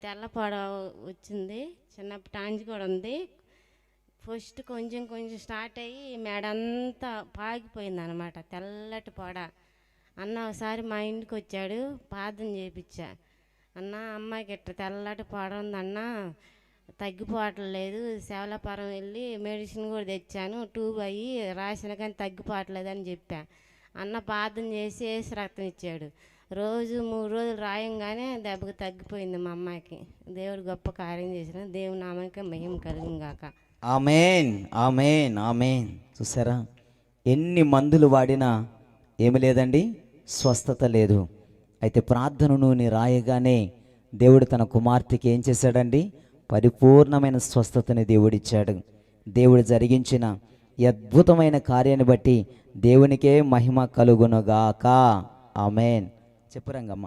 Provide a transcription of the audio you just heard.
తెల్లపాడ వచ్చింది, చిన్నప్పటి నుంచి కూడా ఉంది. ఫస్ట్ కొంచెం కొంచెం స్టార్ట్ అయ్యి మెడంతా పాకిపోయింది అనమాట, తెల్లటి పొడ. అన్న ఒకసారి మా ఇంటికి వచ్చాడు, ప్రార్థన చేయించా. అన్న అమ్మాయికి ఇట్ట తెల్లటి పొడ ఉందన్న, తగ్గిపోవట్లేదు, శవలపురం వెళ్ళి మెడిసిన్ కూడా తెచ్చాను, ట్యూబ్ అయ్యి రాసిన కానీ తగ్గిపోవట్లేదని చెప్పా. అన్న ప్రార్థన చేసి వేసి రక్తం ఇచ్చాడు. రోజు 3 రోజులు రాయంగానే దెబ్బకి తగ్గిపోయింది మా అమ్మాయికి. దేవుడు గొప్ప కార్యం చేసిన, దేవుని నామానికి మహిమ కలుగును గాక. ఆమేన్, ఆమేన్, ఆమేన్. చూసారా, ఎన్ని మందులు వాడినా ఏమి లేదండి, స్వస్థత లేదు. అయితే ప్రార్థన నూనె రాయగానే దేవుడు తన కుమార్తెకి ఏం చేశాడండి? పరిపూర్ణమైన స్వస్థతని దేవుడిచ్చాడు. దేవుడు జరిగించిన ఈ అద్భుతమైన కార్యాన్ని బట్టి దేవునికే మహిమ కలుగునుగాక. ఆమేన్. చెప్పు రంగమ్మ.